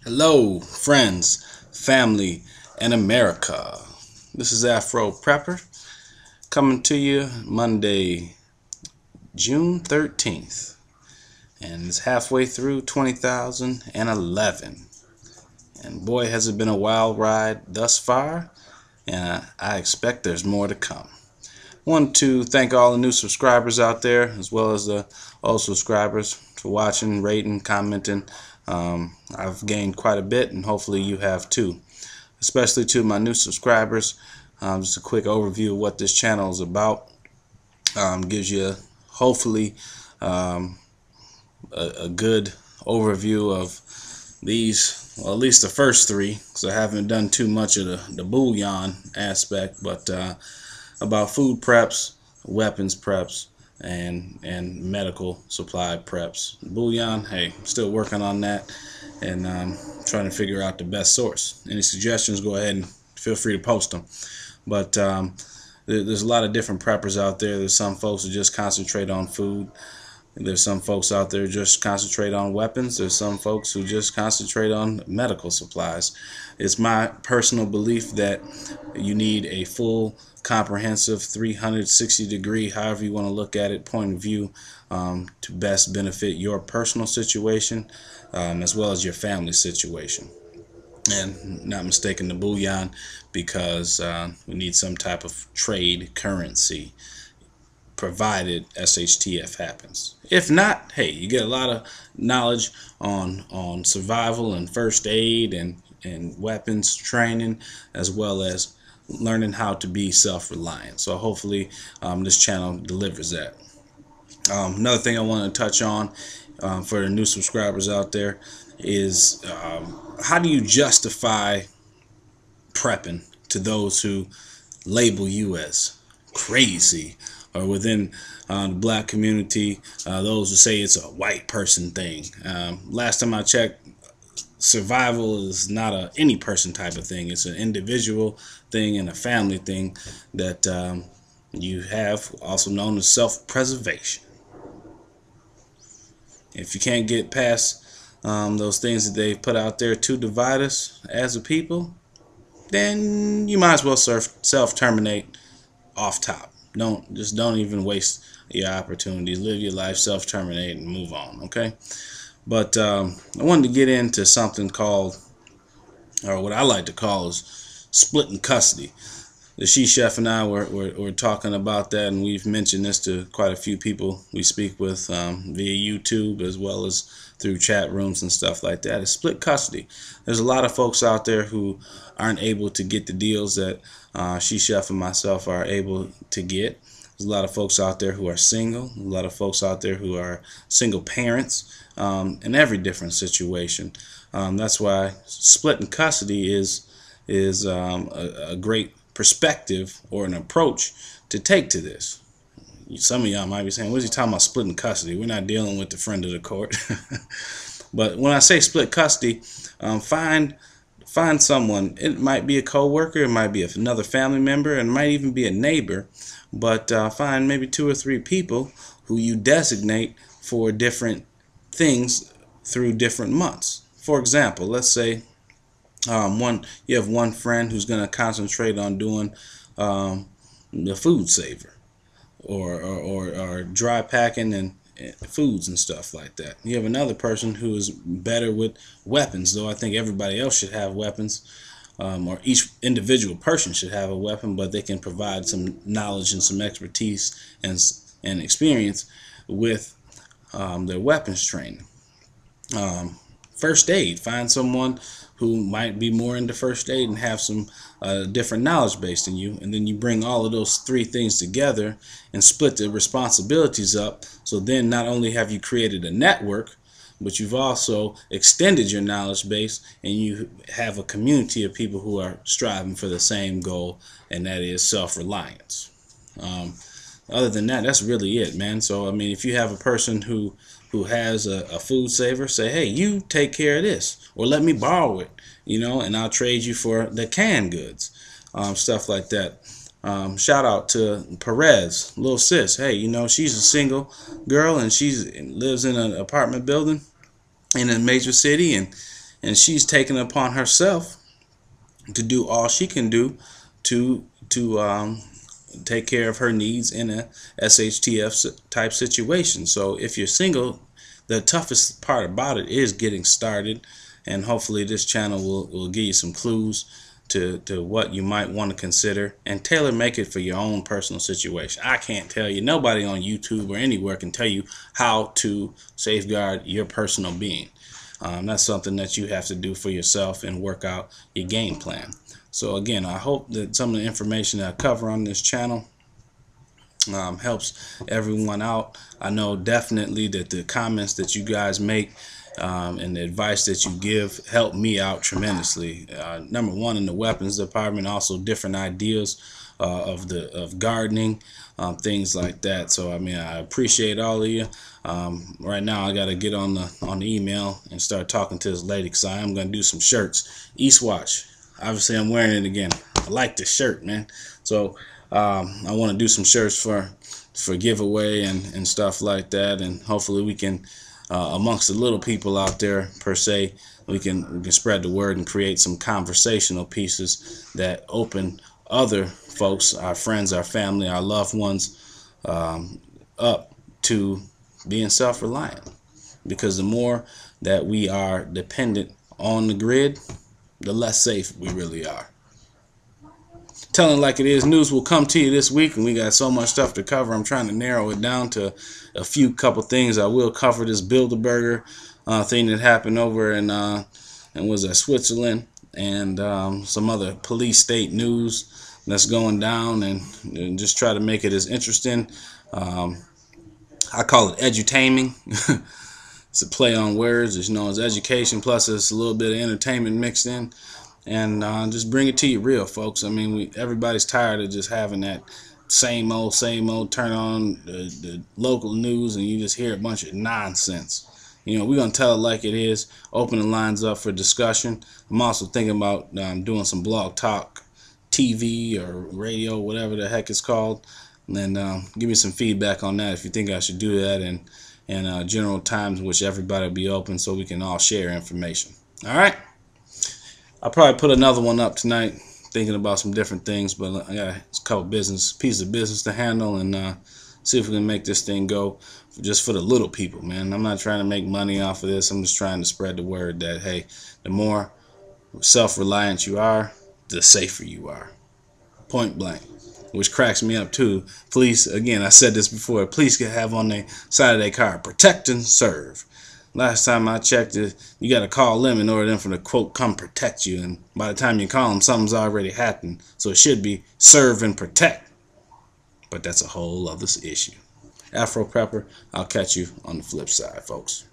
Hello, friends, family, and America. This is Afro Prepper coming to you Monday, June 13th, and it's halfway through 2011. And boy, has it been a wild ride thus far, and I expect there's more to come. Want to thank all the new subscribers out there, as well as the old subscribers, for watching, rating, commenting. I've gained quite a bit, and hopefully you have too. Especially to my new subscribers, just a quick overview of what this channel is about. Gives you hopefully a good overview of these, well, at least the first three, because I haven't done too much of the bouillon aspect, but about food preps, weapons preps, and medical supply preps. Bouillon, hey, still working on that, and trying to figure out the best source. Any suggestions, go ahead and feel free to post them. But there's a lot of different preppers out there. There's some folks who just concentrate on food. There's some folks out there who just concentrate on weapons. There's some folks who just concentrate on medical supplies. It's my personal belief that you need a full, comprehensive 360-degree, however you want to look at it, point of view to best benefit your personal situation as well as your family situation. And not mistaking the bouillon, because we need some type of trade currency, provided SHTF happens. If not, hey, you get a lot of knowledge on survival and first aid and weapons training, as well as learning how to be self-reliant. So hopefully this channel delivers that. Another thing I want to touch on for the new subscribers out there is how do you justify prepping to those who label you as crazy, or within the black community, those who say it's a white person thing. Last time I checked, survival is not a any person type of thing. It's an individual thing and a family thing that you have, also known as self-preservation. If you can't get past those things that they've put out there to divide us as a people, then you might as well self-terminate off top. Don't even waste your opportunities. Live your life, self-terminate, and move on. Okay. But I wanted to get into something called, or what I like to call, is splitting custody. The She Chef and I were talking about that, and we've mentioned this to quite a few people we speak with via YouTube, as well as through chat rooms and stuff like that. It's split custody. There's a lot of folks out there who aren't able to get the deals that She Chef and myself are able to get. There's a lot of folks out there who are single, a lot of folks out there who are single parents, in every different situation. That's why splitting custody is a great perspective or an approach to take to this. Some of y'all might be saying, what is he talking about splitting custody? We're not dealing with the friend of the court. But when I say split custody, find someone. It might be a co-worker, it might be another family member, and it might even be a neighbor. But find maybe 2 or 3 people who you designate for different things through different months. For example, let's say you have one friend who's going to concentrate on doing the food saver, or dry packing and foods and stuff like that. You have another person who is better with weapons, though I think everybody else should have weapons, or each individual person should have a weapon, but they can provide some knowledge and some expertise and experience with their weapons training. First aid, find someone who might be more into first aid and have some different knowledge base than you, and then you bring all of those 3 things together and split the responsibilities up. So then not only have you created a network, but you've also extended your knowledge base, and you have a community of people who are striving for the same goal, and that is self-reliance. Other than that, that's really it, man. So I mean, if you have a person who has a food saver, say, hey, you take care of this, or let me borrow it, and I'll trade you for the canned goods, stuff like that. Shout out to Perez, little sis. Hey, she's a single girl, and she lives in an apartment building in a major city, and and she's taken upon herself to do all she can do to take care of her needs in a SHTF type situation. So if you're single, the toughest part about it is getting started, and hopefully this channel will give you some clues to what you might want to consider and tailor make it for your own personal situation. I can't tell you, nobody on YouTube or anywhere can tell you how to safeguard your personal being. That's something that you have to do for yourself and work out your game plan. So again, I hope that some of the information that I cover on this channel helps everyone out. I know definitely that the comments that you guys make and the advice that you give help me out tremendously. Number one, in the weapons department, also different ideas of gardening, things like that. So I mean, I appreciate all of you. Right now I got to get on the email and start talking to this lady, because I am going to do some shirts. Eastwatch, obviously I'm wearing it again. I like this shirt, man. So I want to do some shirts for giveaway and stuff like that, and hopefully we can amongst the little people out there per se, we can spread the word and create some conversational pieces that open other folks, our friends, our family, our loved ones, up to being self-reliant. Because the more that we are dependent on the grid, the less safe we really are. Telling like it is news will come to you this week, and we got so much stuff to cover. I'm trying to narrow it down to a couple things. I will cover this Bilderberger thing that happened over in was that Switzerland, and some other police state news that's going down, and just try to make it as interesting. I call it edutainment. It's a play on words. It's known as education, plus it's a little bit of entertainment mixed in. And just bring it to you real, folks. I mean, everybody's tired of just having that same old, turn on the local news and you just hear a bunch of nonsense. You know, we're going to tell it like it is, open the lines up for discussion. I'm also thinking about doing some blog talk, TV or radio, whatever the heck it's called. And then give me some feedback on that if you think I should do that, and general times in which everybody will be open so we can all share information. All right? I'll probably put another one up tonight, thinking about some different things, but I got a couple pieces of business to handle, and see if we can make this thing go just for the little people, man. I'm not trying to make money off of this. I'm just trying to spread the word that, hey, the more self-reliant you are, the safer you are. Point blank. Which cracks me up too. Police, again, I said this before, police can have on the side of their car, protect and serve. Last time I checked it, you got to call them in order for them to, quote, come protect you. And by the time you call them, something's already happened. So it should be serve and protect. But that's a whole other issue. Afro Prepper, I'll catch you on the flip side, folks.